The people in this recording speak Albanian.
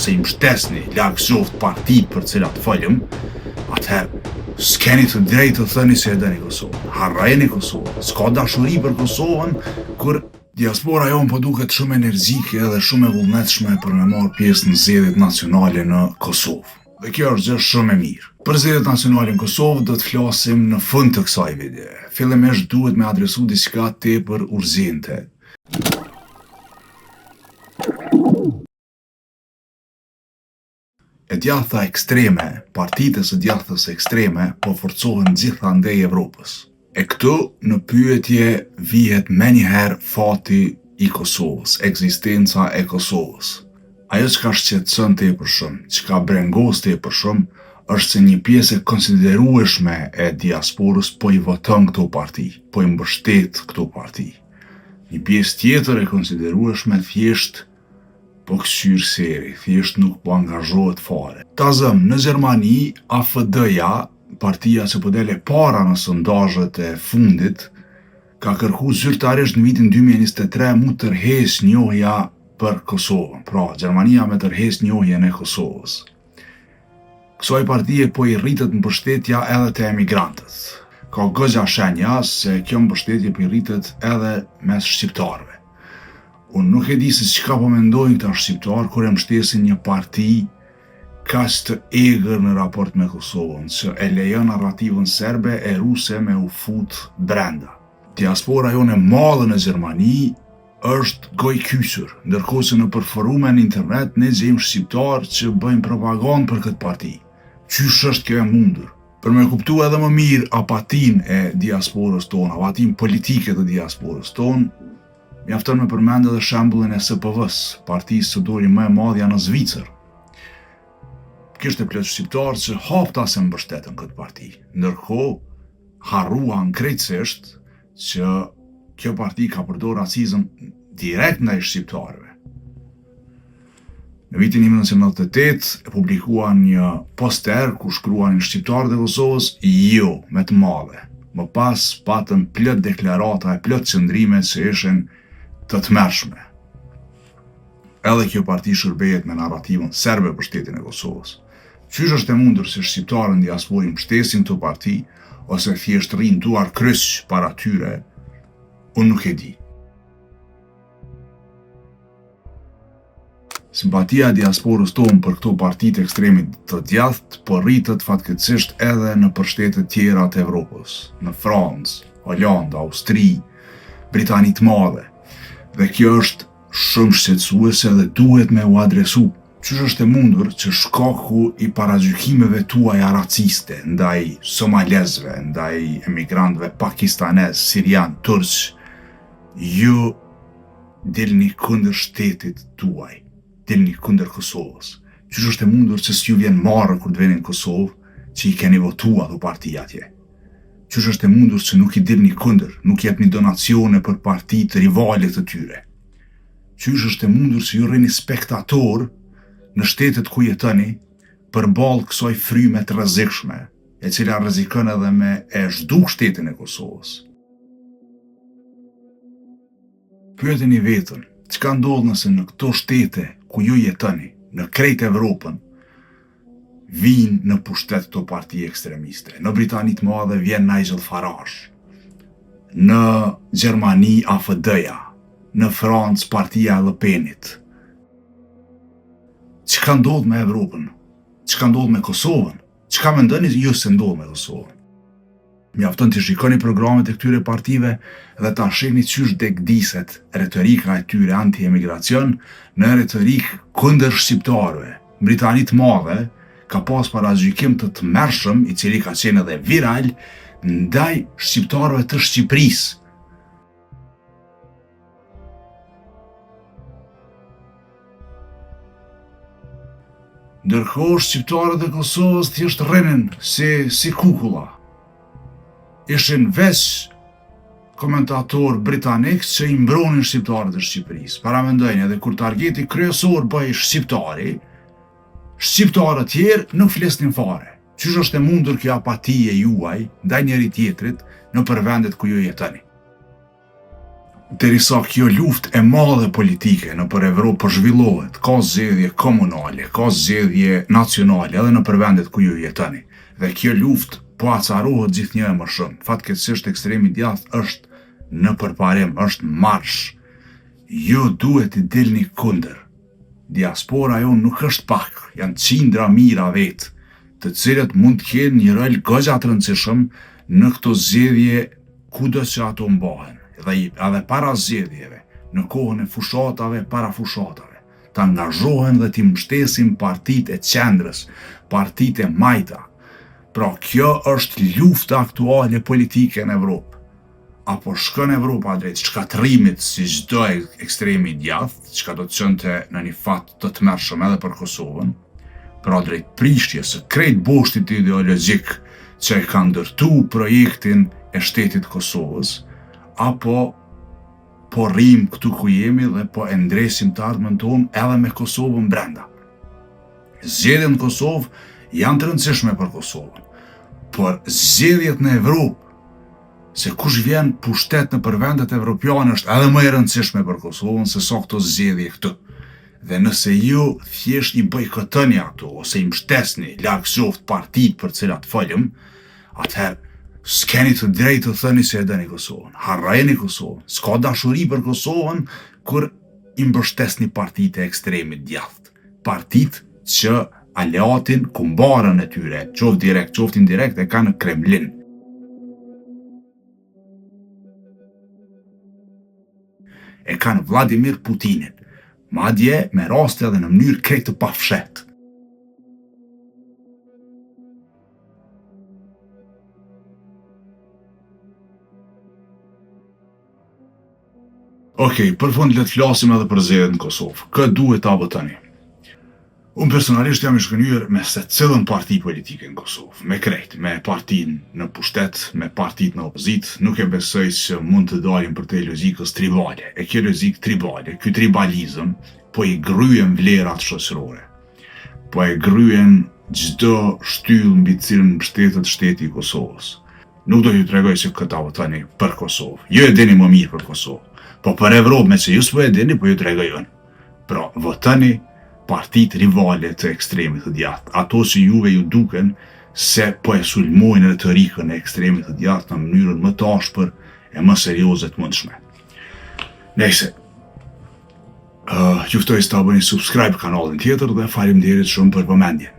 ose i mbështesni larg qoftë partitë për cilat folëm, atëherë s'keni të drejtë të thëni se e dëni Kosovën. Harrojeni Kosovën. S'ka dashuri për Kosovën, kur diaspora jonë po duket shumë energjike dhe shumë e vullnetshme për me marrë pjesë në zgjedhjet nacionale në Kosovë. Dhe kjo është gjë shumë e mirë. Për zgjedhjet nacionale në Kosovë do të flasim në fund të kësaj video. Fillimisht duhet me adresu diçka tepër urgjente. E djathta ekstreme, partitë së djathtës ekstreme po forcohen gjithandej Evropës. E këtu në pyetje vihet menjëherë fati i Kosovës, ekzistenca e Kosovës. Ajo çka shqetëson tepër shumë, çka brengos tepër shumë, është se një pjesë e konsiderueshme e diasporës po i voton këto parti, po i mbështet këto parti. Një pjesë tjetër e konsiderueshme thjesht po këshyr seri, thjesht nuk po angazhohet fare. Ta zëm, në Gjermani, AFD-ja, partia që po dele para në sondazhet e fundit, ka kërku zyrtarisht në vitin 2023 mu tërheq njohja për Kosovën. Pra, Gjermania me tërheq njohjen e Kosovës. Kësaj partie po i rritet mbështetja edhe te emigrantët. Ka goxha shenja se kjo mbështetje po i rritet edhe mes shqiptarëve. Unë nuk e di se çka po mendojnë këta shqiptarë kur e mbështesin një parti kaq të egër në raport me Kosovën, që e lejon narrativën serbe e ruse me u fut brenda. Diaspora jonë e madhe në Gjermani është gojkyqur, ndërkohë që në forume në internet ne gjejmë shqiptarë që bëjnë propagandë për këtë parti. Qysh është kjo e mundur? Për me kuptu edhe më mirë apatin e diasporës tonë, apatin politike të diasporës tonë, mjafton me përmend edhe shembullin e SPV-s, partisë së dori më e madhja në Zvicër. Kishte plot shqiptarë që hapta se mbështetën këtë parti, ndërkohë harruan krejtësisht që kjo parti ka përdor racizëm direkt ndaj shqiptarëve. Në vitin 1998 e publikuan një poster ku shkruanin shqiptarët e Kosovës jo me të madhe. Më pas patën plot deklarata e plot qëndrime që ishin të tmerrshme. Edhe kjo parti shërbehet me narrativën serbe për shtetin e Kosovës. Qysh është e mundur se shqiptarët në diasporë mbështesin këto parti ose thjesht rrin duar kryq para tyre? Unë nuk e di. Simpatia e diasporës tonë për këto partitë ekstremit të djathtë po rritet fatkeqësisht edhe në shtete tjera të Evropës, në Francë, Hollandë, Austri, Britani të Madhe. Dhe kjo është shumë shqetësuese dhe duhet me u adresu. Qysh është e mundur që shkaku i paragjykimeve tuaja raciste ndaj somalezëve, ndaj emigrantëve pakistanez, sirian, turq, ju dilni kundër shtetit tuaj, dilni kundër Kosovës. Qysh është e mundur që s'ju vjen marrë kur të veni në Kosovë që i keni votua do partia atje? Qysh është e mundur që nuk i dilni kundër, nuk jepni donacione për partitë rivale të tyre? Qysh është e mundur që ju rrini spektator në shtetet ku jetoni përballë kësaj fryme të rrezikshme, e cila rrezikon edhe me e zhduk shtetin e Kosovës? Pyeteni veten, çka ndodh nëse në këto shtete ku ju jetoni, në krejt Evropën, vinë në pushtet këto parti ekstremiste. Në Britani të Madhe vjen Nigel Farage, në Gjermani AFD-ja, në Francë partia e Le Penit. Çka ndodh me Evropën? Çka ndodh me Kosovën? Çka mendoni ju se ndodh me Kosovën? Mjafton të shikoni programet e këtyre partive dhe ta shihni qysh degdiset retorika e tyre anti-emigracion në retorik kundër shqiptarëve. Britani të Madhe ka pas paragjykim të tmerrshëm, i cili ka qenë edhe viral, ndaj shqiptarëve të Shqipërisë. Ndërkohë shqiptarët e Kosovës thjesht rrinin si kukulla. Ishin veç komentator britanik që i mbronin shqiptarët e Shqipërisë. Paramendojnë edhe kur targeti kryesor bëhej shqiptari, shqiptarët tjerë nuk flisnin fare. Qysh është e mundur kjo apati e juaj ndaj njëri tjetrit në vendet ku ju jetoni? derisa kjo luftë e madhe politike nëpër Evropë po zhvillohet, ka zgjedhje komunale, ka zgjedhje nacionale edhe nëpër vendet ku ju jetoni. Dhe kjo luftë po acarohet gjithnjë e më shumë. Fatkeqësisht ekstremi i djathtë është në përparim, është marsh. Ju duhet i dilni kundër. Diaspora jonë nuk është pak, janë qindra mira vetë, të cilët mund të kenë një rol goxha të rëndësishëm në këto zgjedhje kudo që ato mbahen. Dhe edhe para zgjedhjeve, në kohën e fushatave, para fushatave, të angazhohen dhe t'i mbështesin partitë e qendrës, partitë e majta. Pra kjo është lufta aktuale politike në Evropë. Apo shkon Evropa drejt shkatrimit si çdo ekstremi i djathtë, çka do të qënte në një fat të tmerrshëm edhe për Kosovën, pra drejt prishjes së krejt boshtit ideologjik që e ka ndërtu projektin e shtetit Kosovës, apo po rrim këtu ku jemi dhe po e ndresim të ardhmen tonë edhe me Kosovën brenda. Zgjedhjet në Kosovë janë të rëndësishme për Kosovën, por zgjedhjet në Evropë, se kush vjen pushtet në për vendet evropiane është edhe më e rëndësishme për Kosovën se sa këto zgjedhje këtu. Dhe nëse ju thjesht i bojkotoni ato, ose i mbështesni lagshoft partitë për cilat folëm, atëherë s'keni të drejtë të thëni se e dëni Kosovën. Harrojeni Kosovën. S'ka dashuri për Kosovën kur i mbështesni partitë e ekstremit djathtë. Partitë që aleatin, kumbarën e tyre, qoftë direkt, qoftë indirekt, e ka në Kremlin. E kanë Vladimir Putinin, madje me raste edhe në mënyrë krejt të pafshet. Okej, për fund le të flasim edhe për zgjedhjet në Kosovë. Kë duhet ta bëj tani? Unë personalisht jam i shkënjur me secilën parti politike në Kosovë, me krejt, me partinë në pushtet, me partitë në opozitë, nuk e besoj se mund të dalim për te logikës tribale. E kjo logikë tribale, ky tribalizëm, po i gryen vlerat shoqërore. Po e gryen çdo shtyllë mbi cilën mbështetet shteti i Kosovës. Nuk do t'ju tregoj se këta votani për Kosovë. Ju e dini më mirë për Kosovë. Po për Evropë, me që ju s'po e dini, po ju tregoj unë. Pra, votani partitë rivale të ekstremit të djathtë, ato që juve ju duken se po e sulmojnë retorikën e ekstremit të djathtë në mënyrën më të ashpër e më serioze të mundshme. Nëse ju ftoj të bëni subscribe kanalin tjetër dhe faleminderit shumë për vëmendjen.